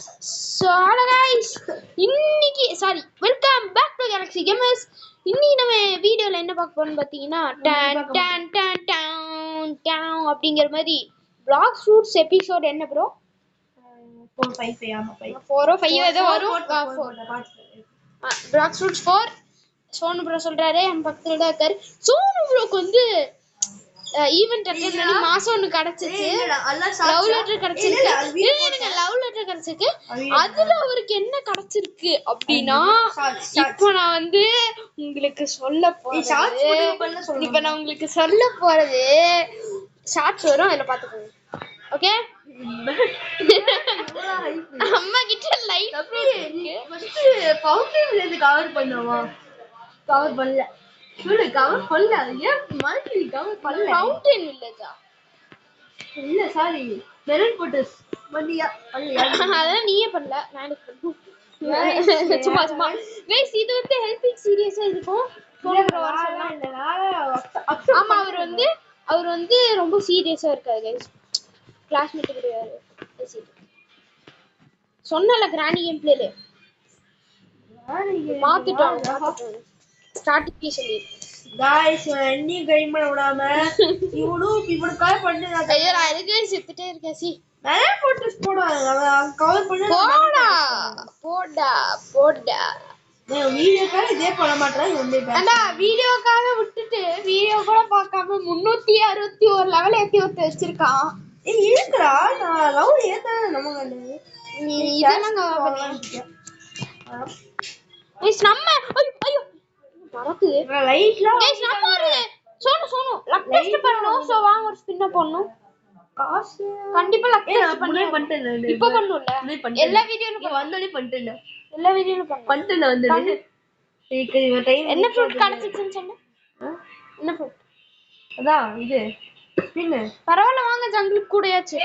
So hello guys, இன்னைக்கு welcome back to Galaxy Gamers. இன்னைக்கு நம்ம வீடியோல என்ன பார்க்க போறோம்னு பாத்தீங்கன்னா டன் டன் டன் டன் டன் அப்படிங்கிற மாதிரி Blox Fruits எபிசோட் என்ன ப்ரோ 4 5 ஆமா 4 5 ஏதோ வரும். Blox Fruits 4 சோனு ப்ரோ சொல்றாரு. நம்ம பக்கத்துல தான் இருக்காரு. சோனு ப்ரோக்கு வந்து ஈவென்ட் அட்டெண்ட் பண்ணி மாசம் ஒன்னு கிடைச்சிச்சு. லவ் லெட்டர் கிடைச்சிருக்கு. லவ் லெட்டர் கிடைச்சிருக்கு. அதுல அவருக்கு என்ன கிடைச்சிருக்கு அப்படின்னா இப்போ நான் வந்து உங்களுக்கு சொல்ல போறது ஷார்ட்ஸ் வரும், அதுல பாத்துக்கோங்க. ஓகே அம்மா கிட்ட லைட் ஃபவுண்டன்ல இருந்து கவர் பண்ணுவா. கவர் பண்ணல. சொல்லு கவர் பண்ணல. ஏன் மாதிரி கவர் பண்ணல? ஃபவுண்டன் இல்லதா? இல்ல சாரி. மெரன் போட்டஸ். மண்டியா பண்ணல. அத நீயே பண்ணல. நானே பண்ணு. சும்மா गाइस இது வந்து ஹெல்பிங் சீரியஸா இருக்கும். ஆமா அவர் வந்து ரொம்ப சீரியஸா இருக்காரு गाइस. கிளாஸ்மேட் கிடையாது. சொன்னல கிரானி கேம் பிளேல மாத்திட்டோம். ஸ்டார்டிங்ல சொல்லி गाइस என்னி கேம் பண்ண விடாம இவனு கால் பண்ணு. ஐயோ நான் அதுக்கு செத்துட்டே இருக்கேன். நிறைய போட்டோஸ் போடுவாங்க. கவர் பண்ணு. போடா வீடியோக்காக இதே பண்ண மாட்டேன். அண்ணா வீடியோக்காக விட்டுட்டு வீடியோ கூட பார்க்காம 361 லெவல் ஏத்தி வச்சிருக்கான். இருக்குடா நான் லவ் ஏத்த நமக்கு நீ இதெல்லாம் கவர் பண்ணியா? गाइस நம்ம ஐயோ பறக்குது லைட்ல. गाइस நம்ம ஒரு சோனு லக் டெஸ்ட் பண்ணனும். சோ வாங்க ஒரு ஸ்பின்ன பண்ணனும். காசு கண்டிப்பா லக் டெஸ்ட் பண்ணிட்டேன். இப்போ பண்ணுல எல்லா வீடியோலயும் வந்தோனே பண்ணிட்டேன். எல்லா வீடியோலயும் பண்ணிட்டேன் வந்து என்ன ஃப்ரூட் கிடைச்சிச்சுன்னு சொன்ன? என்ன ஃப்ரூட்? அதான் இது பின்ன பரவாயில்ல வாங்க ஜங்கிள் கூடயாச்சு.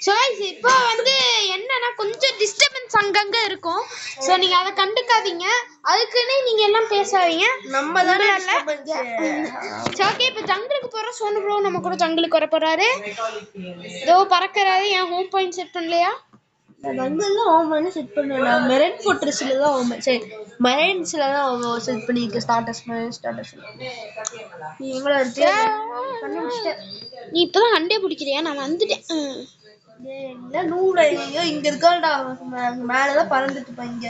சோ இப்போ வந்து என்னன்னா கொஞ்சம் டிஸ்டர்பன்ஸ் அங்கங்க இருக்கும். சோ நீங்க அத கண்டுக்காதீங்க. அதுக்குன்னே நீங்க எல்லாம் பேசாதீங்க. நம்ம தான ஓகே இப்போ ஜங்கிளுக்கு போறோம். சோனு ப்ரோ நம்ம கூட ஜங்கிளுக்கு வர போறாரு. இதோ பறக்கறாரு. என் ஹோம் பாயிண்ட் செட் பண்ணலையா? ஜங்கிள்ல ஹோம் பாயிண்ட் செட் பண்ணல. மெரன் ஃபோர்ட்ரஸ்ல தான் ஹோம் சரி மெரன்ஸ்ல தான் செட் பண்ணிருக்கு. ஸ்டார்டர்ஸ் இவங்கள இருக்கு. நீ இப்பதான் அண்டே பிடிக்கிறியா? நான் வந்துட்டேன். இல்ல நூறு இங்க இருக்காடா. மேல தான் பறந்துட்டு போ. இங்க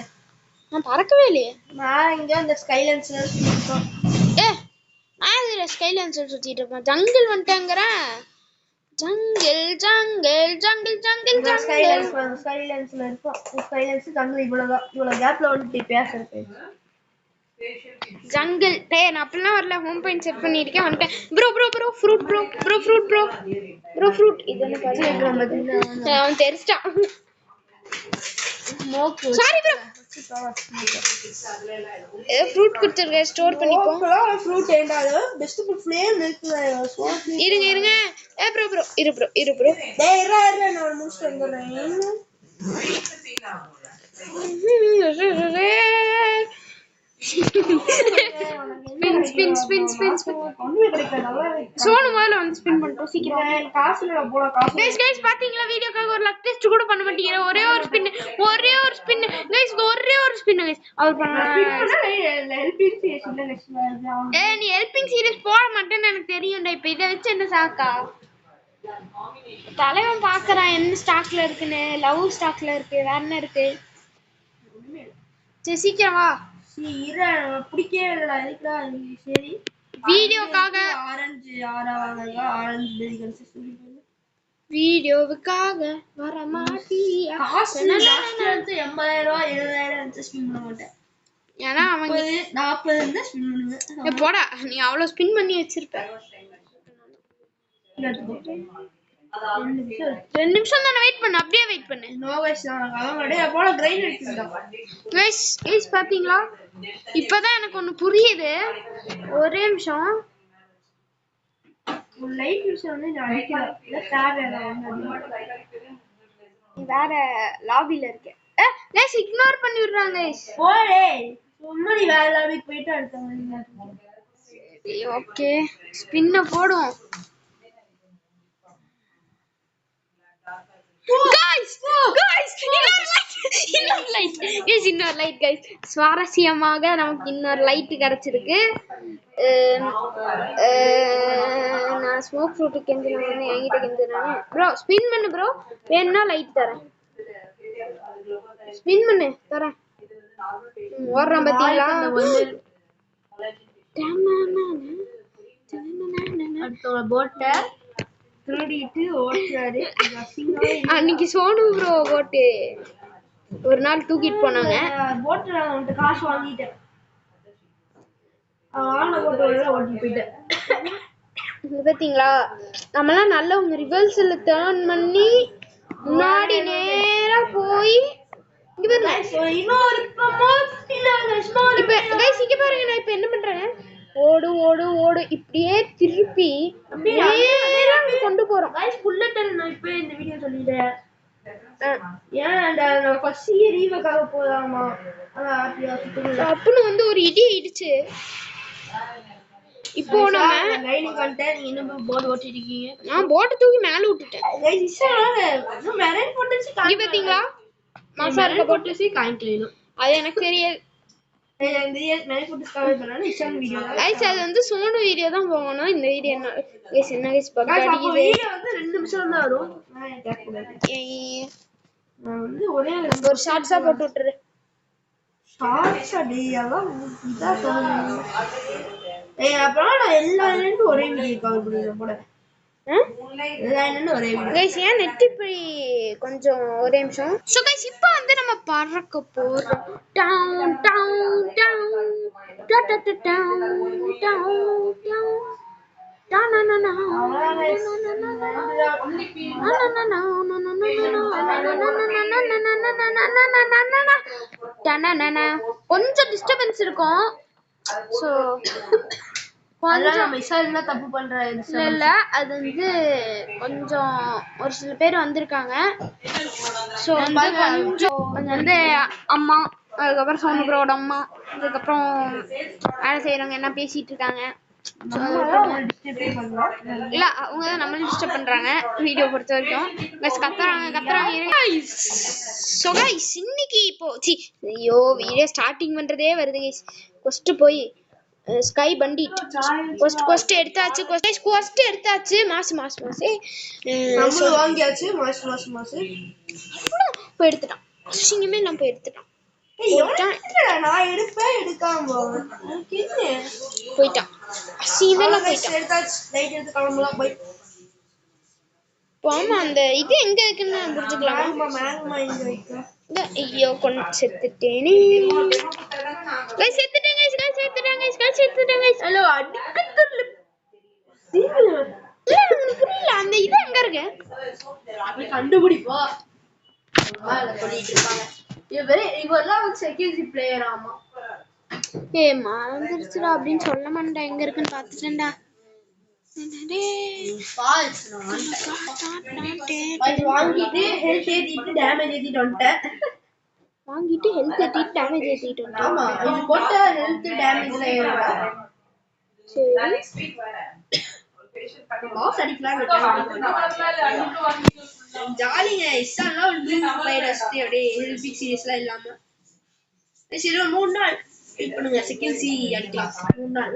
நான் பறக்கவே இல்லையே. நான் இங்க அந்த ஸ்கைலன்ஸ்ல இருக்கோம். நான் ஸ்கைலன்ஸ்ல சுத்திட்டு இருக்கேன். ஜங்கிள் வந்துட்டேங்கறேன். ஜங்கிள் ஸ்கைலன்ஸ்ல இருக்கோம். ஸ்கைலன்ஸ் ஜங்கிள் இவ்வளவு கேப்ல வந்து பேசுறது. ஜங்கிள் டேய் நான் அப்பலாம் வரல. ஹோம் பாயிண்ட் செட் பண்ணிருக்கேன். வந்துட்டேன். ப்ரோ ஃப்ரூட் இதெல்லாம் பாத்து அவன் தெரிச்சிட்டான். சாரி ப்ரோ ஃப்ரூட் குடுத்துருங்க. ஸ்டோர் பண்ணிப்போம். ஃப்ரூட் ஏண்டால பெஸ்ட் ஃப்ளேவர் இருக்கு. இருங்க இரு ப்ரோ டேய் இரு நான் முடிச்சு வந்துறேன். ஸ்பின் சோனு மேல வந்து ஸ்பின் பண்ணிட்டோம். சீக்கிரம் காசுல போல காசு. गाइस பாத்தீங்களா வீடியோக்காக ஒரு லக் டெஸ்ட் கூட பண்ண மாட்டீங்க. ஒரே ஒரு ஸ்பின் गाइस ஒரே ஒரு ஸ்பின் गाइस அவர் பண்ணா ஹெல்பிங் சீரிஸ் இல்ல நெக்ஸ்ட் நீ ஹெல்பிங் சீரிஸ் போட மாட்டேன்னு எனக்கு தெரியும்டா. இப்போ இத வச்சு என்ன சாக்கா? தலைவன் பாக்குறான் என்ன ஸ்டாக்ல இருக்குன்னு. லவ் ஸ்டாக்ல இருக்கு. வேற என்ன இருக்கு? சரி சீக்கிரம் வா. பிடிக்கவே இல்லடா. எதுக்குடா? சரி வீடியோக்காக ஆரஞ்சு ஆரஞ்சு பேரிகன்ஸ் வீடியோவுக்காக வர மாட்டியா? காசு லாஸ்ட் வந்து 80000 70000 ஸ்பின் பண்ண மாட்டேன். ஏன்னா அவங்க 40 இருந்தா ஸ்பின் பண்ணுவேன். போடா நீ அவ்வளவு ஸ்பின் பண்ணி வச்சிருப்ப. 2 நிமிஷம் தான வெயிட் பண்ணு. அப்படியே வெயிட் பண்ணு. நோ गाइस அவங்களே போல கிரைண்ட் எடுத்துடா. गाइस பாத்தீங்களா? இப்போதான் எனக்கு ஒன்னு புரியுது. ஒரே நிமிஷம் ஒரு லைட் விஷயம் வந்து நான் அடிக்கிறேன். இல்ல வேற லாபில இருக்கேன். गाइस இக்னோர் பண்ணி விடுறாங்க गाइस. போடே சும்மாடி வேற லாபிக்கு போய்ட்டு அடுத்தவங்க. சரி ஓகே ஸ்பின்ன போடுவோம். गाइस இன்னொரு லைட் கைஸ் சுவாரஸ்யமாக நமக்கு இன்னொரு லைட் கிடைச்சிருக்கு. நான் ஸ்மோக் ஃப்ரூட் கெஞ்சின வந்து என்கிட்ட கெஞ்சினானே ப்ரோ ஸ்பின் பண்ணு ப்ரோ வேணும்னா லைட் தரேன் ஸ்பின் பண்ணு தரேன் ஓடுறான் பாத்தீங்களா அடுத்தவங்க போட்டை திருடிட்டு ஓட்டுறாரு. அன்னைக்கு சோனு ப்ரோ போட்டு ஒரு நாள் தூக்கிட்டு போனாங்க. போட்டு அவன்கிட்ட காசு வாங்கிட்டேன். அவன் போட்டு ஓட்டிட்டு போயிட்டேன். பாத்தீங்களா நம்மலாம் நல்ல உங்க ரிவர்ஸ்ல டர்ன் பண்ணி முன்னாடி நேரா போய் இங்க பாருங்க இன்னொரு இப்ப கைஸ் இங்க பாருங்க நான் இப்ப என்ன பண்றேன் ஓடு ஓடு ஓடு இப்படியே திருப்பி நேரா கொண்டு போறோம். கைஸ் புல்லட் நான் இப்ப இந்த வீடியோ சொல்லிட்டேன். ஏன் அந்த ஃபர்ஸ்ட் ரீவக்காக போலாமா அப்படின்னு வந்து ஒரு இடி இடிச்சு இப்போ நம்ம லைனிங் கண்டேன். நீங்க இன்னும் போர்டு ஓட்டிட்டு இருக்கீங்க. நான் போர்டு தூக்கி மேல விட்டுட்டேன். கைஸ் இஷா மெரைன் போட்டுச்சு இங்க பாத்தீங்களா மாசா இருக்க போட்டுச்சு காயின் கிளீனும் அது எனக்கு தெரியாது. வீடியோ அது வந்து சோனு வீடியோ தான் போகணும். இந்த வீடியோ என்ன கைஸ் என்ன கைஸ் பக்கடி வந்து 2 நிமிஷம் தான் வரும். நான் வந்து ஒரே ஒரு ஷார்ட்ஸா போட்டு விட்டுரு. ஷார்ட்ஸ் அடியாலாம் இதா சொல்லுங்க. அப்புறம் நான் எல்லாரும் ஒரே வீடியோ கவர் பண்ணிடுறேன் போட. எல்லாரும் ஒரே வீடியோ. கைஸ் ஏன் நெட் இப்படி கொஞ்சம் ஒரே நிமிஷம். சோ கைஸ் இப்போ வந்து நம்ம பறக்க போறோம். டவுன் டவுன் டவுன் டட டட டவுன் டவுன் டவுன் டானனனா கொஞ்சம் டிஸ்டர்பன்ஸ் இருக்கும். சோ கொஞ்சம் தப்பு பண்றேன் இல்ல அது வந்து கொஞ்சம் ஒரு சில பேர் வந்திருக்காங்க. ஸோ வந்து கொஞ்சம் வந்து அம்மா அதுக்கப்புறம் சோனு ப்ரோட அம்மா அதுக்கப்புறம் வேலை செய்யறவங்க என்ன பேசிட்டு இருக்காங்க. இல்ல அவங்க தான் நம்மள டிஸ்டர்ப் பண்றாங்க வீடியோ பொறுத்த வரைக்கும். கத்துறாங்க சோ கைஸ் இன்னைக்கு இப்போ ஐயோ வீடியோ ஸ்டார்டிங் பண்றதே வருது கைஸ். ஃபர்ஸ்ட் போய் ஸ்கை பண்டிட் கொஸ்ட் எடுத்தாச்சு. கொஸ்ட் எடுத்தாச்சு. மாசு நம்ம வாங்கியாச்சு. மாசு போய் எடுத்துட்டான். அசிங்கமே நான் போய் எடுத்துட்டான். நான் எடுப்பேன் எடுக்காம போயிட்டான். அசிங்கமே நான் போயிட்டான். எடுத்தாச்சு. லைட் எடுத்து கிளம்பலாம் போய். போமா அந்த இது எங்க இருக்குன்னு புரிஞ்சுக்கலாமா? மேங்கமா இங்க வைக்க. ஐயோ கொண்டு செத்துட்டேனே. செத்துட்டேன். ஹலோ அடிக்கத்துல புரியல அந்த இது எங்க இருக்கு கண்டுபிடிப்பா. சொல்லிட்டு இருப்பாங்க இவரெல்லாம் செக்யூரிட்டி பிளேயர். ஆமா மறந்துருச்சுடா அப்படின்னு சொல்ல மாட்டேன். எங்க இருக்குன்னு பாத்துட்டேன்டா. வாங்கிட்டு ஹெல்த் ஏத்திட்டு டேமேஜ் ஏத்திட்டு வந்துட்டேன். ஆமா இது போட்ட ஹெல்த் டேமேஜ்ல ஏறும். சரி மாஸ் அடிக்கலாம் ஜாலிங்க. இஷ்டம்லாம் ஒரு ப்ளூ வைரஸ் அப்படியே ஹெல்பிக் சீரியஸ்லாம் இல்லாம சரி 3 நாள் வெயிட் பண்ணுங்க. செகண்ட் சி அடிக்கலாம். 3 நாள்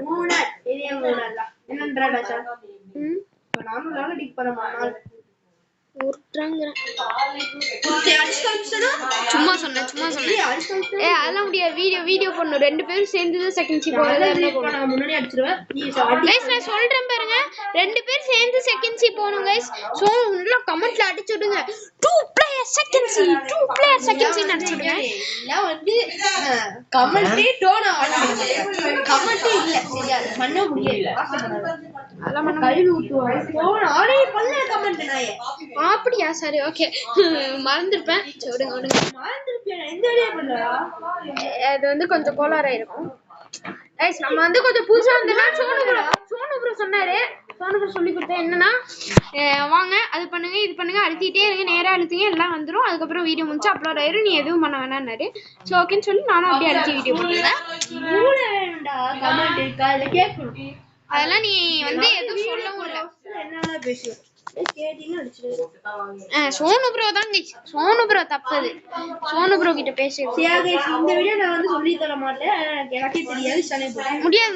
ஏரியா 3 நாள் தான் என்னன்றா சார். நானும் நாள் அடிக்க போறேன் 3 நாள் சும்மா சொன்னேன். அதெல்லாம் முடியாது. வீடியோ பண்ணணும். 2 பேரும் சேர்ந்து செகண்ட் சி போறது. முன்னாடி அடிச்சிருவேன். நான் சொல்றேன் பாருங்க 2 பேர் சேர்ந்து செகண்ட் சி போணும் கைஸ். சோ நல்லா கமெண்ட்ல அடிச்சு விடுங்க 2 பிளேயர் செகண்ட் சி அடிச்சு விடுங்க. எல்லாம் வந்து கமெண்ட்டே டோன் ஆடுங்க. கமெண்ட் இல்ல சரியா பண்ண முடியல. அதெல்லாம் பண்ண கழுவி ஊத்துவாங்க. டோன் ஆடே பண்ணல கமெண்ட் நாயே. அப்படியா சரி ஓகே மறந்துருப்பேன். விடுங்க மறந்துருப்பேன். எந்த ஐடியா பண்ணலடா. அது வந்து கொஞ்சம் கோளாறா இருக்கும். கைஸ் நம்ம வந்து கொஞ்சம் புதுசா வந்தனா சோனு ப்ரோ சொன்னாரு. சோனு ப்ரோ சொல்லி கொடுத்தா என்னன்னா வாங்க அது பண்ணுங்க இது பண்ணுங்க அழுத்திட்டே இருங்க நேரா அழுத்துங்க எல்லாம் வந்துரும். அதுக்கப்புறம் வீடியோ முடிச்சு அப்லோட் ஆயிரும். நீ எதுவும் பண்ண வேணாம்னாரு. சோ ஓகேன்னு சொல்லி நானும் அப்படியே அடிச்சு வீடியோ போட்டேன். மூளை வேணும்டா கமெண்ட் இருக்கா இல்ல கேட்கணும். அதெல்லாம் நீ வந்து எதுவும் சொல்லவும் இல்ல. என்னன்னா பேசுவேன் கேட்டினா அடிச்சிடுவேன். சோனு ப்ரோ தான் guys. சோனு ப்ரோ தப்பது. சோனு ப்ரோ கிட்ட பேசி இந்த வீடியோ நான் வந்து சொல்லி தர மாட்டேன். எனக்கே தெரியாது சனே போறேன். முடியாது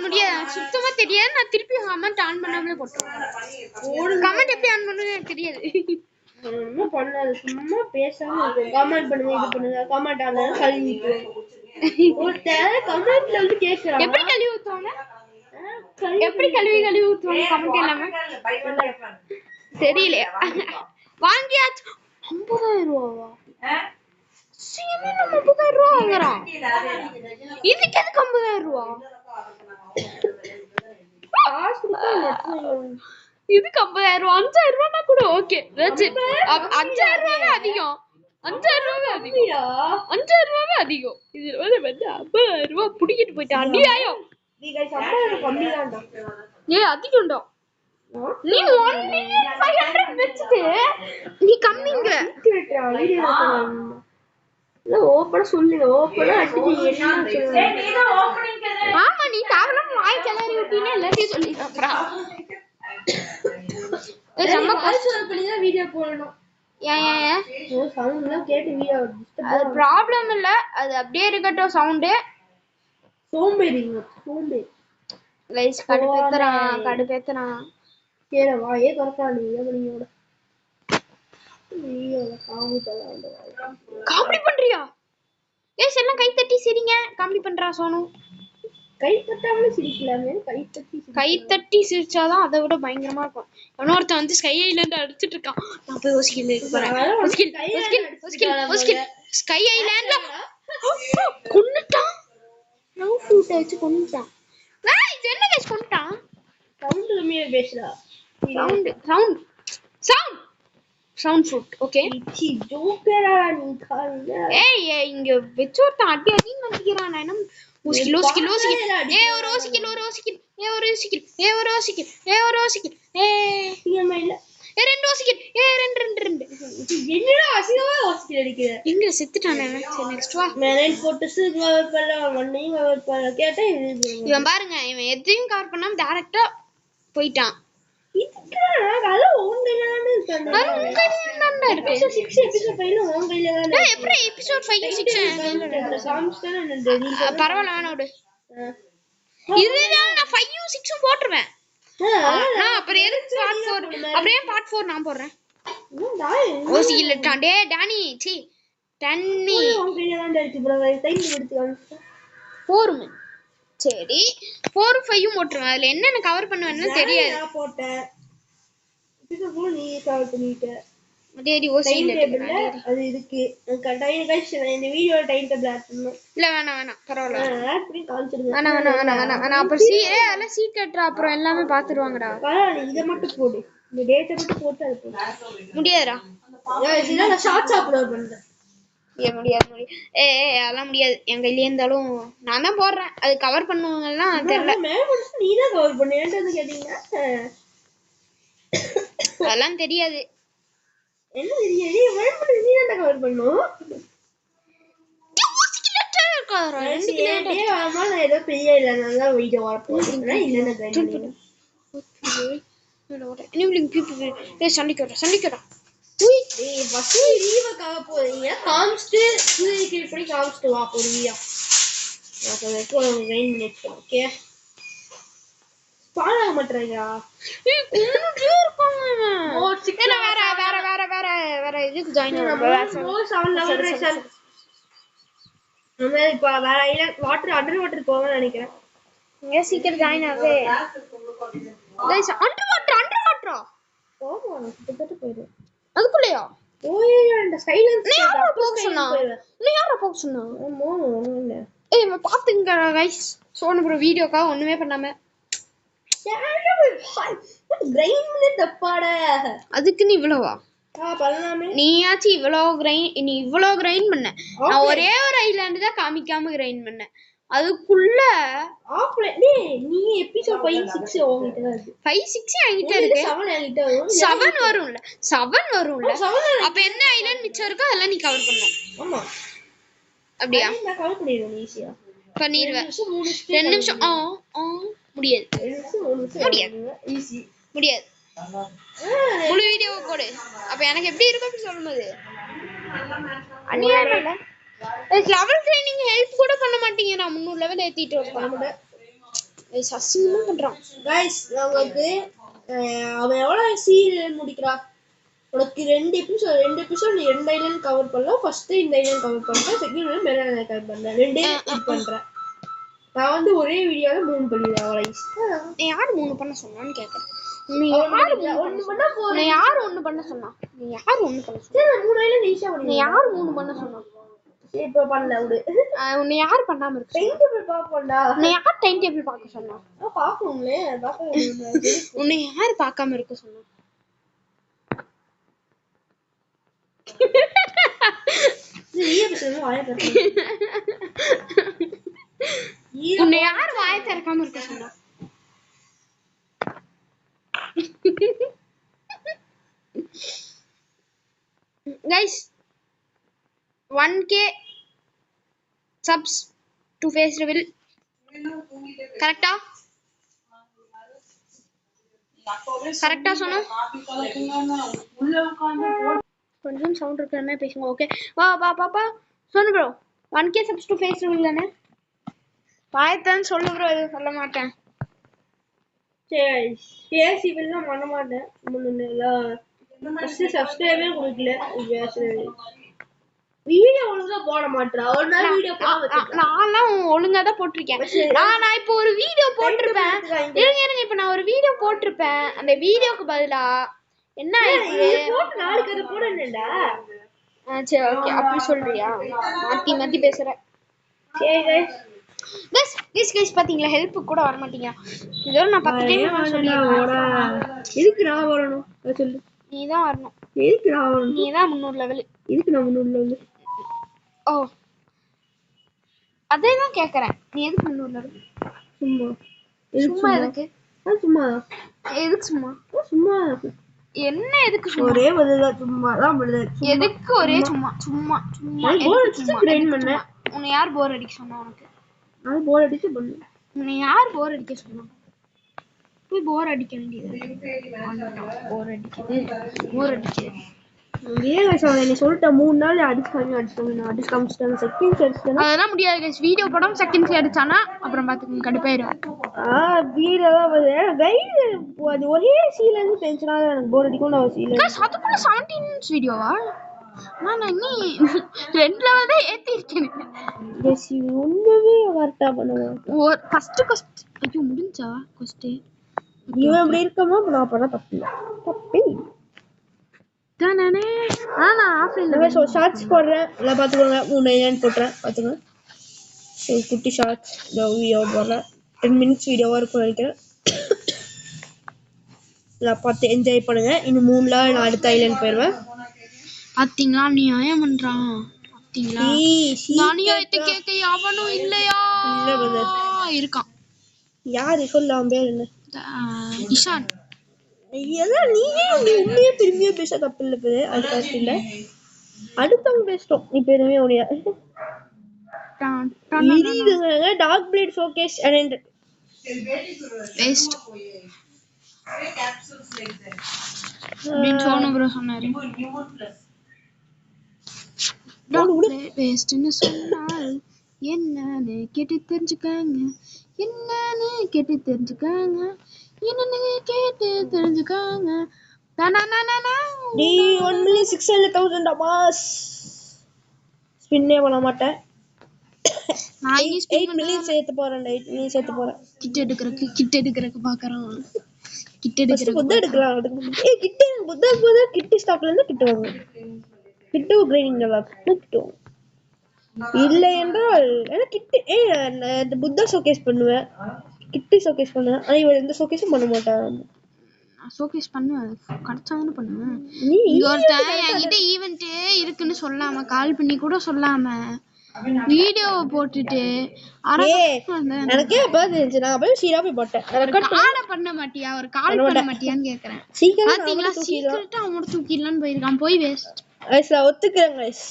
சுத்தமா தெரியாது. நான் திருப்பி கமெண்ட் ஆன் பண்ணாமலே போட்டுருவேன். கமெண்ட் எப்படி ஆன் பண்ணுவேன்னு எனக்கு தெரியாது. ஒண்ணும் பண்ணாது, சும்மா பேசாம இருக்கும். கமெண்ட் பண்ணுங்க, இது பண்ணுங்க, கமெண்ட் ஆனா கழுவி ஒருத்தர் கமெண்ட்ல வந்து கேக்குறான் எப்படி கழுவி ஊத்துவாங்க, எப்படி கழுவி ஊத்துவாங்க கமெண்ட் இல்லாம தெரியல. வாங்கியாச்சு 50,000 ரூபாவா? சீமே நம்ம 50,000 ரூபா வாங்குறோம். இதுக்கு எதுக்கு 50,000 ரூபா? இதுக்கு 50,000 ரூபா, 5,000 ரூபானா கூட ஓகே. 5,000 ரூபாவே அதிகம். 5,000 ரூபாவே அதிகம். 5,000 ரூபாவே அதிகம். இது வந்து 50,000 ரூபா புடிக்கிட்டு போயிட்டா அநியாயம். நீ गाइस 50,000 கம்மி தான்டா. அதிகம்டா. நீ 1,500,000 வெச்சிட்டு நீ கம்மிங்கற. இல்ல ஓபனா சொல்லுங்க, ஓபனா அடிச்சு என்ன சொல்லுங்க. நீ தான் ஓபனிங் கத. ஆமா நீ தாவலாம் வாய் கிளறி விட்டீனே எல்லாத்தையும் சொல்லிட்டறா. நம்ம கால்சர் பண்ணி தான் வீடியோ போடணும். ஏன் சவுண்ட்லாம் கேட்டு வீடியோ டிஸ்டர்ப். அது ப்ராப்ளம் இல்ல, அது அப்படியே இருக்கட்டும் சவுண்ட். சோம்பேறிங்க. லைஸ் கடுப்பேத்துறான். கேள வாயே கரெக்டா நீ ஏவனியோட. வீடியோல காமெடி பண்றியா? ஏய் எல்லாம் கை தட்டி சிரிங்க. காமெடி பண்றா சோனு. கை தட்டாமலே சிரிக்கலாமே. கை தட்டி சிரிச்சாதான் அதை விட பயங்கரமா இருக்கும். இன்னொருத்தன் வந்து ஸ்கை ஐலாண்ட் அடிச்சிட்டு இருக்கான். நான் போய் யோசிக்கிறேன். ஸ்கை ஐலாண்ட்ல கொன்னுட்டான். நோ ஃப்ரூட் வச்சு கொன்னுட்டான். இது என்ன கேஸ் கொன்னுட்டான்? சவுண்ட் கம்மியா பேசுடா. Sound fruit okay. சி ஜோக்கரா நீ கால்ல. ஏய் இங்க வெச்சு ஒருத்தன் அடி நடிக்கிறான். நான் என்ன ஓசிக்கில் ரெண்டு ஓசிக்கில் ரெண்டு என்னடா அசிங்கமா ஓசிக்கில் அடிக்குற. எங்க செத்துட்டானே. சரி நெக்ஸ்ட் வா. மேனேஜ் போட்டுஸ் கவர் பண்ணலாம். ஒண்ணையும் கவர் பண்ணல கேட்டா இவன் பாருங்க, இவன் எதையும் கவர் பண்ணாம டைரக்டா போயிட்டான். இதுக்கு அத உன் கையில தானே இருக்கு. அது உன் கையில தானே இருக்கு. எபிசோட் 6 எபிசோட் 5 உன் கையில தானே. எப்படி எபிசோட் 5 6 சாங்ஸ் தானே நன்றி. பரவாயில்ல வேணா விடு. இதுதான் நான் 5 6 போட்டுருவேன். நான் அப்புறம் எதுக்கு பார்ட் 4 அப்படியே பார்ட் 4 நான் போடுறேன். ஓசிக்கில் இட்டான். டே டானி சி டன்னி உன் கையில தானே இருக்கு ப்ரோ. டைம் எடுத்து காமிச்சா போறுமே. சரி 4 5 போட்டுருவேன். அதுல என்னென்ன கவர் பண்ணுவேன்னு தெரியாது. நான் போட்டேன். இதுக்கு நீ கவர் பண்ணிட்ட. டேடி ஓசிக்கில் அது இருக்கு. டைம் गाइस இந்த வீடியோல டைம் டேபிள் ஆட் பண்ணனும். இல்ல வேணாம் பரவாயில்ல. ஆட் பண்ணி காமிச்சிடுங்க. வேணாம் அப்புறம் அதெல்லாம் சீக்ரெட் அப்புறம் எல்லாமே பாத்துருவாங்கடா. பரவாயில்லை இத மட்டும் போடு. இந்த டேட்டா மட்டும் போட்டு அது போடு. முடியாதுடா. இத நான் ஷார்ட்ஸ் அப்லோட் பண்றேன். முடியாது. அதெல்லாம் முடியாது. என் கையில இருந்தாலும் நான் தான் போடுறேன். அது கவர் பண்ணுவாங்கலாம் தெரியல. நீ தான் கவர் பண்ணு. ஏன்டா கேட்டீங்க? அதெல்லாம் தெரியாது. என்ன தெரியாது? நீ தான் கவர் பண்ணனும். நான் ஏதோ பெரிய இல்லைன்னா வீடியோ வரப்போறேன். இல்லைன்னா சண்டிக்கிறா வசூ லீவுக்காக போறீங்க. காமிச்சிட்டு சூரியக்கு இப்படி காமிச்சிட்டு வா போறீங்க. ஓகே பாழாக மாட்டேறா. வேற இதுக்கு ஜாயின் ஆகும். இப்ப வேற வாட்டர் அண்டர் வாட்டர் போவேன்னு நினைக்கிறேன். இங்க சீக்கிரம் ஜாயின் ஆகு. அண்டர் வாட்டரா போவோம். கிட்டத்தட்ட போயிடும். அதுக்குள்ளயா இந்த சைலன்ஸ் யாரா போக சொன்னா? ஏய் பாத்துங்க गाइस. சோனு ப்ரோ வீடியோக்காக ஒண்ணுமே பண்ணாம கிரைண்ட் பண்ணி தப்பாட. அதுக்கு நீ இவ்வளவா பண்ணலாமே. நீயாச்சும் இவ்வளோ கிரைண்ட் பண்ண. நான் ஒரே ஒரு ஐலாண்ட் தான் காமிக்காம கிரைண்ட் பண்ணேன். அதுக்குள்ள நீ எபிசோட் 5 6 ஓங்கிட்ட தான் இருக்கு. 5 6 என்கிட்ட இருக்கு. 7 என்கிட்ட வரும். 7 வரும்ல. அப்ப என்ன ஐலாண்ட் மிச்சம் இருக்கோ அதெல்லாம் நீ கவர் பண்ணனும். ஆமா அப்படியே நான் கவர் பண்ணிடுவேன் ஈஸியா. பண்ணிடுவேன். 2 நிமிஷம் முடியாது. ஈஸி முடியாது. முழு வீடியோ போடு. அப்ப எனக்கு எப்படி இருக்கும் அப்படி சொல்லும்போது அநியாயம் இல்ல. லெவல் ட்ரைனிங் ஹெல்ப் கூட பண்ண மாட்டீங்க. நான் 300 லெவல் ஏத்திட்டு வரேன். அசிங்கமா பண்றான். गाइस உங்களுக்கு அவன் எவ்வளவு சீரியல் முடிக்கிறா? உனக்கு 2 எபிசோட் நீ 2 ஐலண்ட் கவர் பண்ணலாம். ஃபர்ஸ்ட் இந்த ஐலண்ட் கவர் பண்றேன், செகண்ட் வந்து மேல ஐலண்ட் கவர் பண்றேன். ரெண்டே இது பண்றேன். நான் வந்து ஒரே வீடியோல 3 பண்ணிடுவேன். அவ்வளவு நீ யார் 3 பண்ண சொன்னான்னு கேக்குறேன். நீ யார் 1 பண்ண போற? நீ யார் 1 பண்ண சொன்னா? நீ யார் 1 பண்ண சொன்னா? சரி 3 ஐலண்ட் ஈஸியா பண்ணு. நீ யார் 3 பண்ண சொன்னா? சரி இப்ப பண்ணல விடு. உன்னை யார் பண்ணாம இருக்கு? டைம் டேபிள் பாப்போம்டா. நீ யார் டைம் டேபிள் பார்க்க சொன்னா? பாப்போம்லே. உன்னை யார் பார்க்காம இருக்க சொன்னா? உன்னை யார் வாயை திறக்காம இருக்க சொன்னா? Guys, 1K subs to face reveal. கரெக்டா சொன்னா? கொஞ்சம் சவுண்ட் இருக்கிற மாதிரி பேசுங்க. ஓகே வா பாப்பா சொல்லு bro. 1K subs to face reveal தானே? பாயத்தான் சொல்லு ப்ரோ. எதுவும் சொல்ல மாட்டேன். சரி பேசி எல்லாம் பண்ண மாட்டேன். ஃபர்ஸ்ட் சப்ஸ்கிரைபே கொடுக்கல. வீடியோ ஒழுங்கா போட மாட்டேன். ஒரு நாள் வீடியோ நான்லாம் ஒழுங்கா தான் போட்டிருக்கேன். நான் இப்போ ஒரு வீடியோ போட்டிருப்பேன். இருங்க இப்போ நான் ஒரு வீடியோ போட்டிருப்பேன். அந்த வீடியோக்கு பதிலா என்ன ஆயிடுச்சு? நாளைக்கு அதை போடணும்டா. சரி ஓகே அப்படி சொல்றியா? மாத்தி பேசுறேன். சரி கைஸ் பாத்தீங்களா? ஹெல்ப் கூட வர மாட்டீங்க. இதோ நான் 10 டைம் சொல்லிருக்கேன். எதுக்கு நான் வரணும்? சொல்லு. நீ தான் வரணும். எதுக்கு நான் வரணும்? நீ தான் 300 லெவல். எதுக்கு நான் 300 லெவல்? ஓ அதே தான் கேக்குறேன். நீ எதுக்கு 300 லெவல்? சும்மா எதுக்கு? சும்மா எதுக்கு சும்மா? சும்மா என்ன எதுக்கு சும்மா? ஒரே பதிலா சும்மா தான் பதில். எதுக்கு ஒரே சும்மா? போர் அடிச்சு ட்ரெயின் பண்ண. உன்னை யார் போர் அடிக்க சொன்னா? உனக்கு நான் போர் அடிச்சு பண்ணு. உன்னை யார் போர் அடிக்க சொன்னா? போய் போர் அடிக்க வேண்டியது. போர் அடிக்குது. நீ சொல்லிட்ட 3 நாள் அடிச்சு காமிச்சிட்டாங்க. செகண்ட்ஸ் அடிச்சானா அதெல்லாம் முடியாது கைஸ். வீடியோ படம் செகண்ட்ஸ் அடிச்சானா அப்புறம் பாத்துக்கங்க கடுப்பாயிரும். வீடியோ தான் கைடு அது ஒரே சீல இருந்து டென்ஷனா எனக்கு போர் அடிக்கும். நான் சீல கைஸ் அதுக்குள்ள 17 மினிட்ஸ் வீடியோவா? நான் நீ 2 லெவல் தான் ஏத்தி இருக்கேன். கைஸ் ஒண்ணுமே கரெக்ட்டா பண்ணுவேன். ஃபர்ஸ்ட் ஐயோ முடிஞ்சா ஃபர்ஸ்ட் இவன் இப்படி இருக்கமா? நான் பண்ண தப்பு தானே. நான் ஆஃப்லைன்ல ஷார்ட்ஸ் போடுறேன். எல்லாம் பார்த்துக்கோங்க. 3 ஐலண்ட் போட்டுறேன் பார்த்துக்கோங்க. குட்டி ஷார்ட்ஸ் வீடியோ போடுறேன். 10 மினிட்ஸ் வீடியோவாக இருக்கும்னு நினைக்கிறேன். எல்லாம் பார்த்து என்ஜாய் பண்ணுங்க. இன்னும் 3 நாள் நான் அடுத்த ஐலண்ட் போயிடுவேன். பாத்தீங்களா நியாயம் பண்றான்? பாத்தீங்களா நியாயத்தை கேட்க அவனும் இல்லையா? இருக்கான். யாரு சொல்ல? அவன் பேர் என்ன? இஷான். இதெல்லாம் நீயே உண்மையே பெருமையா பேச தப்பு இல்லை. பேரு அது கரெக்ட் இல்லை. அடுத்தவங்க பேசிட்டோம். நீ பெருமையா உடைய dark blade showcase and waste அப்படின்னு சோனு ப்ரோ சொன்னாரு. வேஸ்ட்னு சொன்னால் என்னன்னு கேட்டு தெரிஞ்சுக்காங்க. என்னன்னு கேட்டு தெரிஞ்சுக்காங்க. நீ 1,600,000 பாஸ் ஸ்பின்னே பண்ண மாட்டேன். நான் 8 மில்லியன் சேர்த்து போறேன். 8 மில்லியன் சேர்த்து போறேன். கிட்ட எடுக்கறக்கு பாக்குறான். கிட்ட எடுக்கலாம். கிட்ட ஸ்டாக்ல இருந்து கிட்ட வாங்க. கிட்ட கிரைண்டிங் நல்லா கிட்டும். இல்லை என்றால் கிட்ட புத்தா ஷோகேஸ் பண்ணுவேன். கிட்டி ஷோகேஸ் பண்ணுவேன். ஆனா இவன் எந்த ஷோகேஸும் பண்ண மாட்டான். ஷோகேஸ் பண்ணுவேன். கரெக்டாக பண்ணுவேன். இங்க ஒருத்தன் என்கிட்ட ஈவெண்ட் இருக்குன்னு சொல்லாம கால் பண்ணி கூட சொல்லாம வீடியோ போட்டுட்டு எனக்கே அப்பதான் தெரிஞ்சு நான் அப்படியே சீரா போய் போட்டேன். கால் பண்ண மாட்டியா? ஒரு கால் பண்ண மாட்டியான்னு கேக்குறேன். பாத்தீங்களா சீக்கிரட்டா அவனோட தூக்கிடலான்னு போயிருக்கான். போய் வேஸ்ட். ஒத்துக்கிறேன் கைஸ்.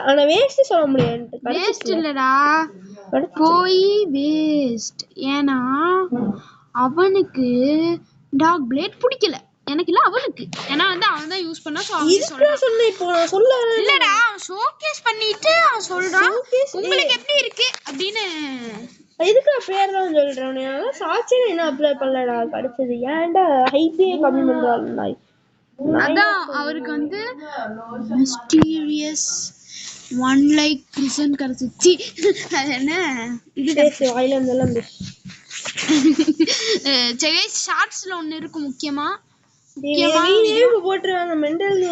ஆனா வேஸ்ட் சொல்ல முடியாது. வேஸ்ட் இல்லடா போய் வேஸ்ட். ஏன்னா அவனுக்கு டாக் பிளேட் பிடிக்கல. எனக்கு இல்ல அவனுக்கு. ஏன்னா வந்து அவன் தான் யூஸ் பண்ணா, சோ அவன் சொல்றான். சொன்னேன் இப்போ நான் சொல்ல இல்லடா அவன் ஷோகேஸ் பண்ணிட்டு அவன் சொல்றான் உங்களுக்கு எப்படி இருக்கு அப்படின்னு. எதுக்கு பேர்லாம் சொல்றேன்? சாட்சியே என்ன அப்ளை பண்ணலடா கிடைச்சது. ஏன்டா ஹைப்பே கம்மி பண்றாங்க. அதான் அவருக்கு வந்து மிஸ்டீரியஸ் ஒன் லைக் கிறிஸ்டன் கிடைச்சிச்சு. அது என்ன இது வாயில இருந்தெல்லாம் சரி ஷார்ட்ஸ்ல ஒன்னு இருக்கு முக்கியமா போட்டுருவாங்க மெண்டல்.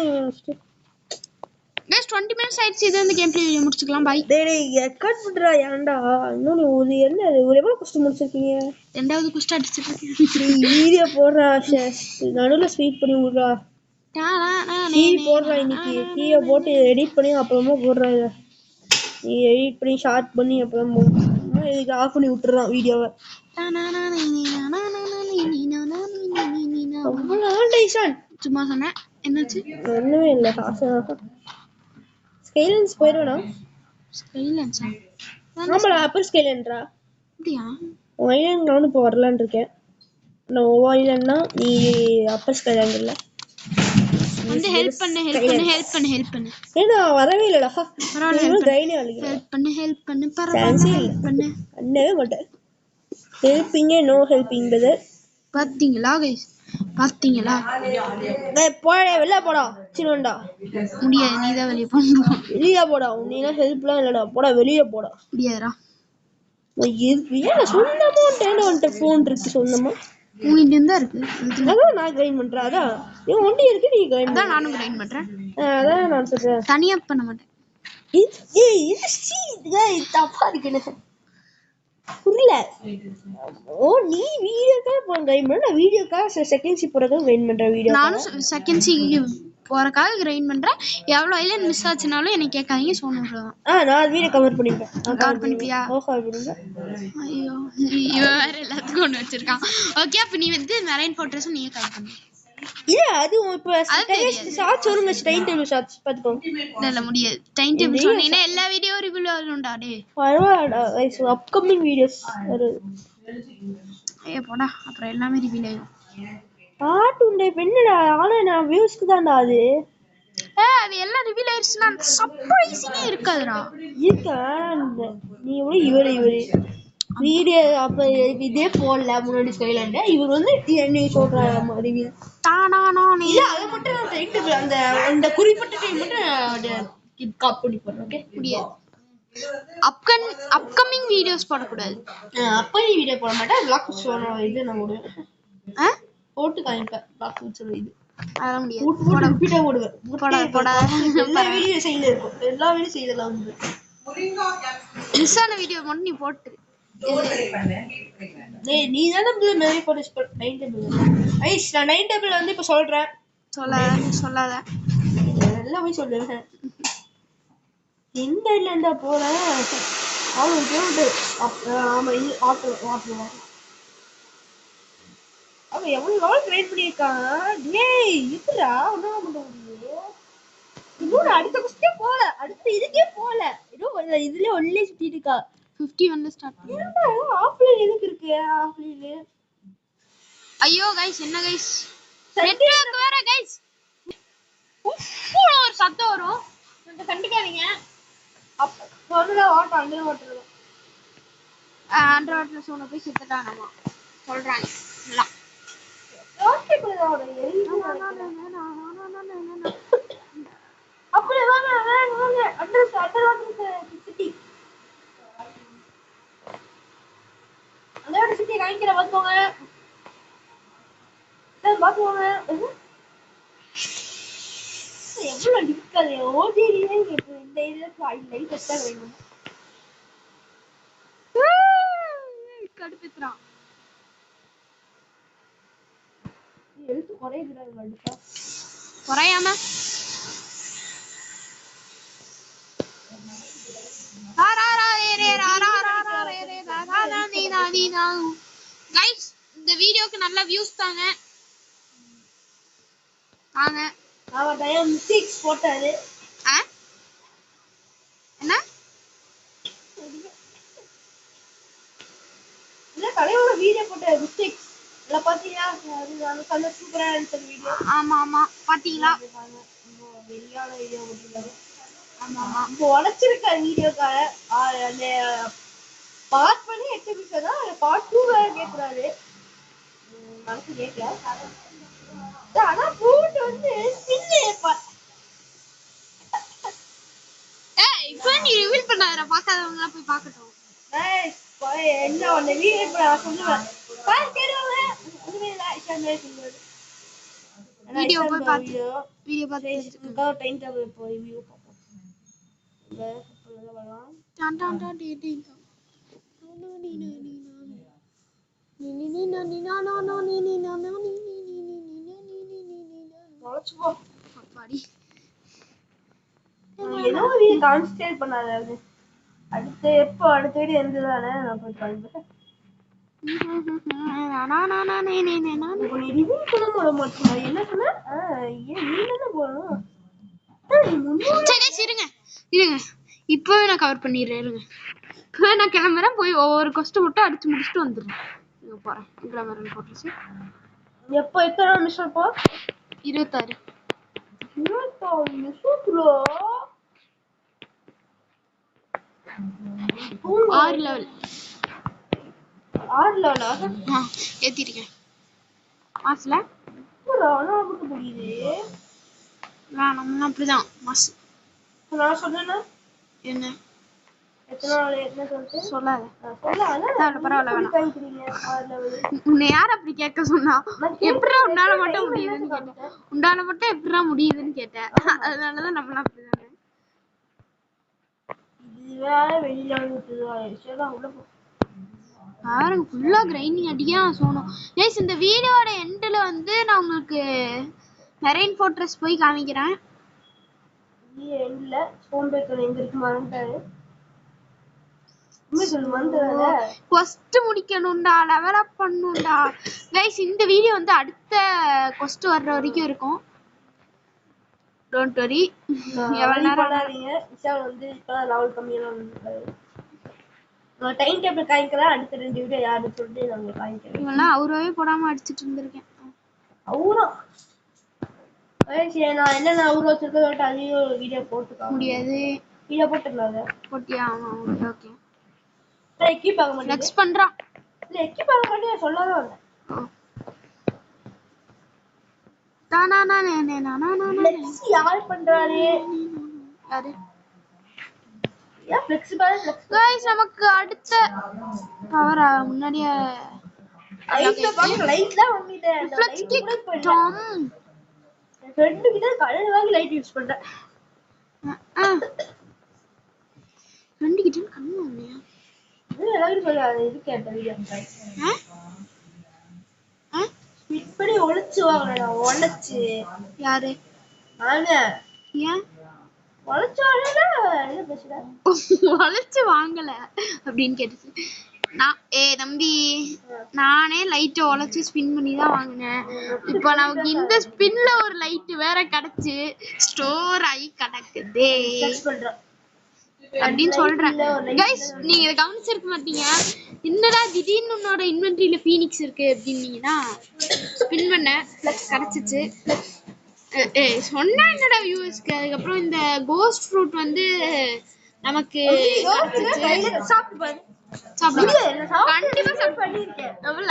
Guys 20 minutes ஆயிடுச்சு. இது வந்து கேம் ப்ளே வீடியோ முடிச்சுக்கலாம். பை. டேய் கட் பண்றா ஏன்டா? இன்னும் ஒரு என்ன ஒரு எவ்வளவு கொஸ்டின் முடிச்சிருக்கீங்க? ரெண்டாவது கொஸ்டின் அடிச்சிட்டு இருக்கேன். வீடியோ போடுறா நடுவுல ஸ்வீட் பண்ணி விடுறா. டீ போடுறா இன்னைக்கு. டீயை போட்டு எடிட் பண்ணி அப்புறமா போடுறா. இதை நீ எடிட் பண்ணி ஷார்ட் பண்ணி அப்புறம் இதுக்கு ஆஃப் பண்ணி விட்டுறான் வீடியோவை. சும்மா சொன்னேன். என்னாச்சு? ஒண்ணுமே இல்லை. ஸ்கைலன்ஸ் போயிடுவேனா? ஸ்கைலன்ஸ் ஆமாடா அப்பர் ஸ்கைலன்றா. அப்படியா? ஐலண்ட் நானும் இப்போ வரலான்னு இருக்கேன். நான் ஐலண்ட்னா நீ அப்பர் ஸ்கைலண்ட் இல்லை வந்து ஹெல்ப் பண்ணு. ஏன்னா வரவே இல்லடா. ஹெல்ப் பண்ணு பரவாயில்லை. பண்ணவே மாட்டேன். ஹெல்பிங்கே நோ ஹெல்பிங் பிரதர். பாத்தீங்களா கைஸ்? போடா வெளில போடா. சின்னண்டா முடியாது. நீதான் வெளியே போகணும். வெளியே போடா. நீனா ஹெல்ப்லாம் இல்லடா. போடா வெளியே போடா. முடியாதுடா. சொந்தமா போன் இருக்கு. சொந்தமா உன்கிட்ட இருக்கு. அதான் நான் கிரைண்ட் பண்றேன். அதான் நீ ஒண்டி இருக்கு. நீ கிரைண்ட் அதான் நானும் கிரைண்ட் பண்றேன். அதான் நான் சொல்றேன். தனியா பண்ண மாட்டேன். தப்பா இருக்கு புரியல. ஓ நீ வீடியோக்காக கிரைண்ட் பண்ண. நான் வீடியோக்காக செகண்ட் சி போறதுக்காக கிரைண்ட் பண்றேன். வீடியோ நானும் செகண்ட் சி போறக்காக கிரைண்ட் பண்றேன். எவ்வளவு ஐலண்ட் மிஸ் ஆச்சுனாலும் என்ன கேட்காதீங்க. சோனுதான். நான் வீடியோ கவர் பண்ணிப்பேன். கவர் பண்ணிப்பியா? ஐயோ இவன் வேற எல்லாத்துக்கும் ஒண்ணு வச்சிருக்கான். ஓகே அப்ப நீ வந்து மெரைன் ஃபோர்ட்ரஸ் நீயே கவர் பண்ணு. இல்ல அது இப்ப ஷார்ட்ஸ் வருங்க. டைம் டேபிள் ஷார்ட்ஸ் பாத்துக்கோ. இல்ல முடியாது. டைம் டேபிள் சொன்னீனா எல்லா வீடியோ ரிவ்யூல வரும்டா. டேய் பரவாடா गाइस அப்கமிங் வீடியோஸ் வருது. போடா அப்புறம் எல்லாமே ரிவீல் ஆயிடும். பாட்டுண்டே பெண்ணடா. ஆனா நான் வியூஸ்க்கு தான்டா அது. அது எல்லாம் ரிவீல் ஆயிடுச்சுனா சர்ப்ரைசிங்கே இருக்காதுடா. இருக்கா நீ இவரு வீடியோ அப்ப இதே போடல முன்னாடி ஸ்கைலண்ட். இவர் வந்து நீ சொல்ற ரிவீல் இல்ல அதை மட்டும் நான் டைம் டேபிள் அந்த குறிப்பிட்ட டைம் மட்டும் காப்பி பண்ணி போடுறேன். ஓகே முடியாது. அப்கமிங் வீடியோஸ் போடக்கூடாது. அப்கமிங் வீடியோ போட மாட்டேன். பிளாக் சொல்ற இது நான் போடுவேன். போட்டு காமிப்பேன். பிளாக் சொல்ற இது அதெல்லாம் முடியாது. போட ரிப்பீட்டா போடுவேன். எல்லா வீடியோ சைடுல இருக்கும். எல்லா வீடியோ சைடுல வந்து மிஸ் ஆன வீடியோ மட்டும் நீ போட்டு நீ தான மெமரி போர்ஸ் 9 டேபிள். ஐஸ் நான் 9 டேபிள் வந்து இப்ப சொல்றேன். சொல்லாத நல்லா போய் சொல்லுவேன். எந்த இல்லண்டா போறேன். அவன் கேட்டு ஆமா இது ஆட்டோ அவன் எவ்வளவு நாள் ட்ரைன் பண்ணியிருக்கான். டேய் இப்படா ஒண்ணு பண்ண முடியும். இன்னொரு அடுத்த குஸ்டே போல. அடுத்து இதுக்கே போல. இன்னும் இதுல ஒல்லே சுத்திட்டு இருக்கா. 51 ஸ்டார்ட் பண்ணு. ஆஃப்லைன் எதுக்கு இருக்கு? ஆஃப்லைன் ஐயோ गाइस என்ன गाइस நெட்வொர்க் வேற गाइस. ஒரு சத்தம் வரும். நீங்க கண்டுக்காதீங்க. அப்ப சொல்லுடா வாட் அண்டர் வாட்டர். அண்டர் வாட்டர்ல சோன போய் செத்துட்டானாமா சொல்றாங்க. இல்ல ஓகே போடா எரியுது. அப்படியே வாங்க அண்டர் வாட்டர் சிட்டி. அந்த சிட்டி காமிக்கிற பாத்துங்க. பாத்துவாங்க எவ்வளவு டிஃபிகல்ட். ஓடிடியே இந்த இதுல லைட் செட்டா வேணும். கடுப்புறான். எழுத்து குறையுதுடா கடுப்பா. குறையாம गाइस இந்த வீடியோக்கு நல்ல வியூஸ் தாங்க. அவன் டைம் மிஸ்டேக்ஸ் போட்டாரு. என்ன இல்ல தலையோட வீடியோ போட்ட மிஸ்டேக்ஸ் இல்ல பாத்தீங்களா அது நல்ல சூப்பரா இருந்துச்சு வீடியோ. ஆமா ஆமா பாத்தீங்களா? வெளியான வீடியோ போட்டுருக்காரு. ஆமா ஆமா இப்போ உழைச்சிருக்க வீடியோக்காக அந்த பார்ட் பண்ணி 8 நிமிஷம் தான், பார்ட் 2 வேற கேட்கறாரு. மனசு கேட்கல. ஆனா போட்டு வந்து சின்ன இப்போ நீ ரிவீல் பண்ணாதடா, பார்க்காதவங்க போய் பார்க்கட்டும். என்ன ஒண்ணு வீடியோ இப்ப நான் சொல்லுவேன். பாரு கேடுவாங்க. ஒண்ணுமே இல்ல. வீடியோ போய் பார்த்து வீடியோ பார்த்து டைம் டேபிள் போய் ரிவ்யூ பார்ப்போம். இந்த சொல்லலாம். டான் டான் டான் டி டி ஏதோ ஒரு கான்சென்ட்ரேட் பண்ணாத. அடுத்து அடுத்த வீடியோ எந்ததானே நான் போய் பாருங்க. ரிவ்யூ பண்ண போட மாட்டேன். என்ன சொன்ன? நீ என்ன போடணும்? இருங்க இருங்க, இப்பவே நான் கவர் பண்ணிடுறேன். இருங்க, இப்பவே நான் கிளம்புறேன். போய் ஒவ்வொரு கொஸ்டின் மட்டும் அடிச்சு முடிச்சுட்டு வந்துடுறேன். இங்க போறேன். கிளம்புறேன் போட்டுச்சு. எப்போ எத்தனை நிமிஷம் இப்போ? 26 நிமிஷத்துல 6 லெவல். 6 லெவலா? ஏத்திருக்கேன். மாஸ்ல புரியுது. நம்ம அப்படிதான் மாஸ். நான் சொன்னேன்னா என்ன என்ன சொல்லிட்டு சொல்லாத. பரவாயில்ல. உன்னை யார் அப்படி கேட்க சொன்னா? எப்படா உன்னால மட்டும் முடியுதுன்னு கேட்டேன். உன்னால மட்டும் எப்படா முடியுதுன்னு கேட்டேன். அதனாலதான் நம்மளாம் அப்படிதானே. பாருங்க ஃபுல்லா கிரைண்டிங் அடியா சோனும். கைஸ் இந்த வீடியோட எண்ட்ல வந்து நான் உங்களுக்கு மெரைன் ஃபோர்ட்ரஸ் போய் காமிக்கிறேன். எண்ட்ல ஸ்போன் பேக்கர் எங்க இருக்கு மறந்துட்டாரு. கொஸ்ட் முடிக்கணும்டா, லெவல் அப் பண்ணணும்டா. கைஸ் இந்த வீடியோ வந்து அடுத்த கொஸ்ட் வர்ற வரைக்கும் இருக்கும். Don't worry. எவ்வளவு நேரம் பண்ணாதீங்க. விஷால் வந்து இப்பதான் லெவல் கம்மியா இருக்காரு. நான் டைம் டேபிள் காமிக்கிறேன். அடுத்த 2 வீடியோ யாருன்னு சொல்லிட்டு நாங்க காமிக்கிறேன். இவெல்லாம் அவரவே போடாம அடிச்சிட்டு இருந்திருக்கேன். அவுரா நான் என்னென்ன அவுரா வச்சிருக்கேன் அதையும் வீடியோ போட்டுக்க முடியாது. வீடியோ போட்டுக்கலாங்க. போட்டியா? Okay okay. எக்கி பார்க்க மாட்டேன். நெக்ஸ்ட் பண்றான். இல்ல எக்கி பார்க்க மாட்டேன் சொல்லாத வந்தேன். யார் பண்றாரு? யாரு? யா ஃப்ளெக்சிபிள். गाइस நமக்கு அடுத்த பவர் முன்னாடியே லைட்ல பாக்க லைட்ல வந்துட்டே அந்த லைட் கூட போயிடும். ஃப்ரெண்ட் கிட்ட கடையில வாங்கி லைட் யூஸ் பண்றேன். ஃப்ரெண்ட் கிட்ட கண்ணு வாங்குனியா? எல்லாரும் சொல்றாங்க இது கேட்ட வீடியோ. இப்படி ஒளிச்சு வாங்கடா. ஒளிச்சு யாரு? நானே. ஏன் ஒளிச்சாலே என்ன பேசுற? ஒளிச்சு வாங்கல அப்படினு கேட்டுச்சு. நான் தம்பி நானே லைட் ஒளிச்சு ஸ்பின் பண்ணி தான் வாங்குனேன். இப்போ நமக்கு இந்த ஸ்பின்ல ஒரு லைட் வேற கிடைச்சு ஸ்டோர் ஆகி கிடக்குதே அப்படின்னு சொல்றேன். கைஸ் நீங்க இதை கவனிச்சிருக்க மாட்டீங்க. என்னடா திடீர்னு உன்னோட இன்வென்ட்ரியில ஃபீனிக்ஸ் இருக்கு அப்படின்னீங்கன்னா ஸ்பின் பண்ண கிடைச்சிச்சு. சொன்னா என்னடா வியூவர்ஸ்க்கு. அதுக்கப்புறம் இந்த கோஸ்ட் ஃப்ரூட் வந்து நமக்கு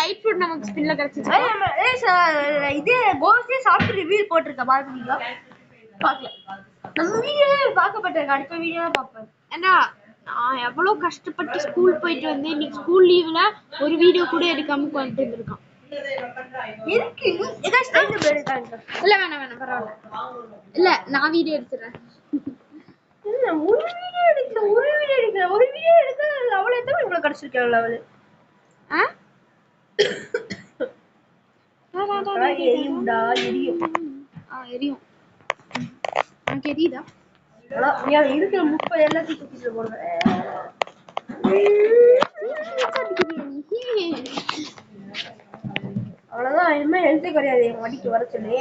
லைட் ஃப்ரூட் நமக்கு ஸ்பின்ல கிடைச்சிச்சு. இதே கோஸ்டே சாப்பிட்டு ரிவ்யூ போட்டிருக்கேன் பாத்தீங்களா? பாக்கல. நம்ம வீடியோ பார்க்கப்பட்டிருக்க. அடுத்த வீடியோ பார்ப்பேன். ஏன்னா நான் எவ்வளவு கஷ்டப்பட்டு ஸ்கூல் போயிட்டு வந்தேன். இன்னைக்கு ஸ்கூல் லீவ்ல ஒரு வீடியோ கூட எடுக்காம வந்துட்டு இருந்திருக்கான். இருக்கு ஏதாச்சும் டைம் எடுக்காங்க. இல்ல வேணாம் பரவாயில்ல. இல்ல நான் வீடியோ எடுத்துறேன். இல்ல ஒரு வீடியோ எடுக்க லெவல் எத்தனை இவ்வளவு கிடைச்சிருக்கேன் லெவல். எரியும்டா எரியும். எரியும். எனக்கு எரியுதா? இருக்கிற 30 எல்லாத்தையும் தூக்கிட்டு போடுவேன். அவ்வளவுதான். இனிமே ஹெல்த்தே கிடையாது. எங்க வண்டிக்கு வர சொல்லி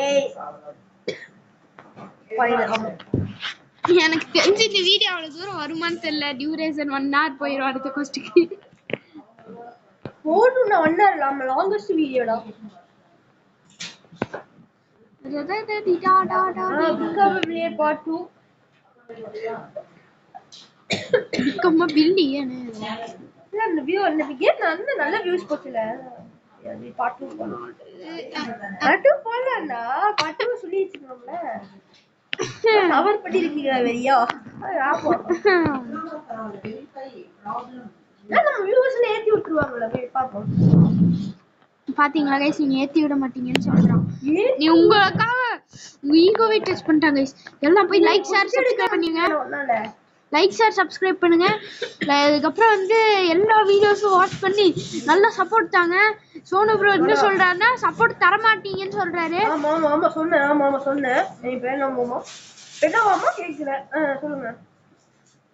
எனக்கு தெரிஞ்சு இந்த வீடியோ அவ்வளவு தூரம் வருமானு தெரியல. டியூரேஷன் 1 hour போயிடும் அடுத்த கொஸ்டிக்கு. போடுனா 1 hour லாங்கஸ்ட் வீடியோடா. become a millionaire part 2 become a billion. இல்ல அந்த வியூ அந்த கேம் நல்ல வியூஸ் போச்சுல அது part 2 பண்ணலாம் part 2 போடலாம்டா part 2 சொல்லி வச்சிருக்கோம்ல கவர் பண்ணி இருக்கீங்க வெறியா ஆமா நம்ம வியூஸ்ல ஏத்தி விட்டுருவாங்கல போய் பாப்போம் பாத்தீங்களா கைஸ் நீங்க ஏத்தி விட மாட்டீங்கன்னு சொல்றான் நீ உங்களுக்காக உங்க ஈகோவை டச் பண்ணிட்டாங்க கைஸ் எல்லாம் போய் லைக் ஷேர் சப்ஸ்கிரைப் பண்ணுங்க லைக் ஷேர் சப்ஸ்கிரைப் பண்ணுங்க அதுக்கப்புறம் வந்து எல்லா வீடியோஸும் வாட்ச் பண்ணி நல்லா சப்போர்ட் தாங்க சோனு ப்ரோ என்ன சொல்றாருன்னா சப்போர்ட் தர மாட்டீங்கன்னு சொல்றாரு ஆமா ஆமா ஆமா சொன்னேன் நீ பேனமாமா கேக்குற சொல்லுங்க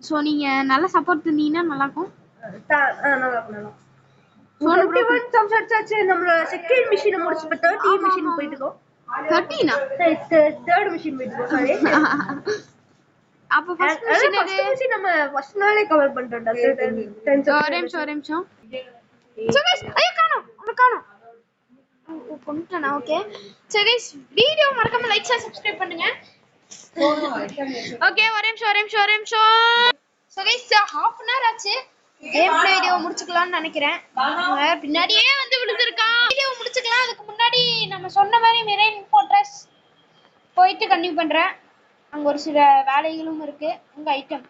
சோ நீங்க நல்லா சப்போர்ட் பண்ணீங்கன்னா நல்லா இருக்கும் நல்லா இருக்கும் சோனு ப்ரோ 21 thumbs அடிச்சாச்சு நம்மளோட செகண்ட் மிஷின் முடிச்சு இப்ப 30 மிஷின் போயிட்டு இருக்கோம் 13 தேர்ட் மிஷின் போயிட்டு இருக்கோம் சாரி அப்ப ஃபர்ஸ்ட் மிஷின் நம்ம ஃபர்ஸ்ட் நாளே கவர் பண்ணிட்டோம்டா 10 ஒரே நிமிஷம் சோ गाइस ஐயோ காணோம் கொண்டுட்டேனா ஓகே சோ गाइस வீடியோ மறக்காம லைக் ஷேர் சப்ஸ்கிரைப் பண்ணுங்க ஓகே ஒரே நிமிஷம் so guys half an hour ஆச்சு கேம் ப்ளே வீடியோ முடிச்சுக்கலாம்னு நினைக்கிறேன் பின்னாடியே வந்து விழுந்திருக்கான் வீடியோ முடிச்சுக்கலாம் அதுக்கு முன்னாடி நம்ம சொன்ன மாதிரி மெரைன் ஃபோர்ட்ரஸ் போயிட்டு கண்டினியூ பண்றேன் அங்க ஒரு சில வேலைகளும் இருக்கு உங்க ஐட்டம்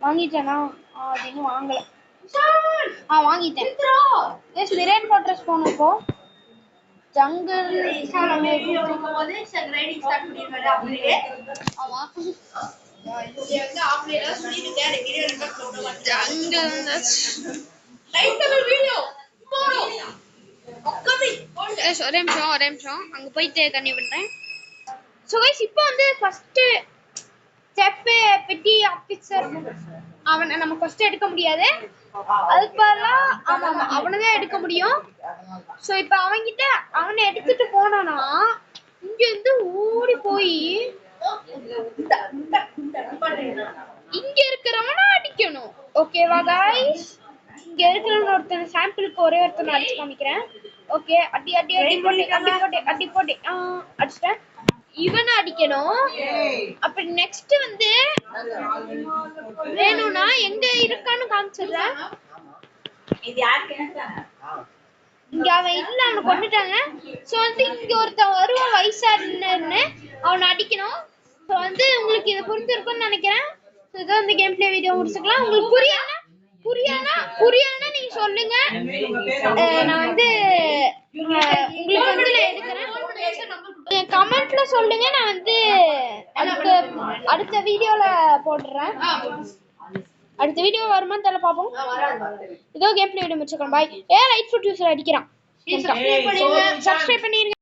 வாங்கிட்டேனா அது இன்னும் வாங்கல வாங்கிட்டேன் எஸ் மெரைன் ஃபோர்ட்ரஸ் போகணும் இப்போ ஜங்கிள் ரைடிங் ஸ்டார்ட் பண்ணிருக்காரு அப்படியே ஆமா இது வந்து ஆப்ரேட்டர் சொல்லிட்டு வீடியோ ரெக்கார்ட் பண்ண மாட்டேன் ஜங்கிள் லைக் பண்ணு வீடியோ டுமாரோ அப்கமிங் ஒரே நிமிஷம் அங்க போயிட்டு கண்டினியூ பண்றேன் சோ गाइस இப்போ வந்து ஃபர்ஸ்ட் ஸ்டெப் பெட்டி ஆபீசர் அவனை நம்ம ஃபர்ஸ்ட் எடுக்க முடியாது அதுக்கு பதிலா ஆமா அவனை தான் எடுக்க முடியும் சோ இப்போ அவனை எடுத்துட்டு போனானா இங்க இருந்து ஓடி போய் இங்க இருக்கிறவனை அடிக்கணும் ஓகேவா गाइस இங்க இருக்கிறவன ஒருத்தன் சாம்பிளுக்கு ஒரே ஒருத்தனை அடிச்சு காமிக்கிறேன் ஓகே அடி போட்டு அடிச்சிட்டேன் இவனை அடிக்கணும் அப்ப நெக்ஸ்ட் வந்து வேணும்னா எங்க இருக்கான்னு காமிச்சிடுறேன் இங்க அவன் இல்ல அவனை கொண்டுட்டாங்க சோ வந்து இங்க ஒருத்தன் வருவான் வயசானன்னு அவனை அடிக்கணும் சோ வந்து உங்களுக்கு இது புரிஞ்சிருக்கும்னு நினைக்கிறேன் இதான் இந்த கேம் ப்ளே வீடியோ முடிச்சுக்கலாம் உங்களுக்கு புரியானா நீங்க சொல்லுங்க நான் வந்து உங்களுக்கு வந்து நான் எடுக்கிறேன் கமெண்ட்ல சொல்லுங்க நான் வந்து அடுத்த வீடியோல போடுறேன் அடுத்த வீடியோ வருமான்னு தெரியல பாப்போம் இதோ கேம் ப்ளே வீடியோ முடிச்சுக்கலாம் பாய் லைட் ஃபுட் யூஸர் அடிக்கிறான் சப்ஸ்கிரைப் பண்ணிருங்க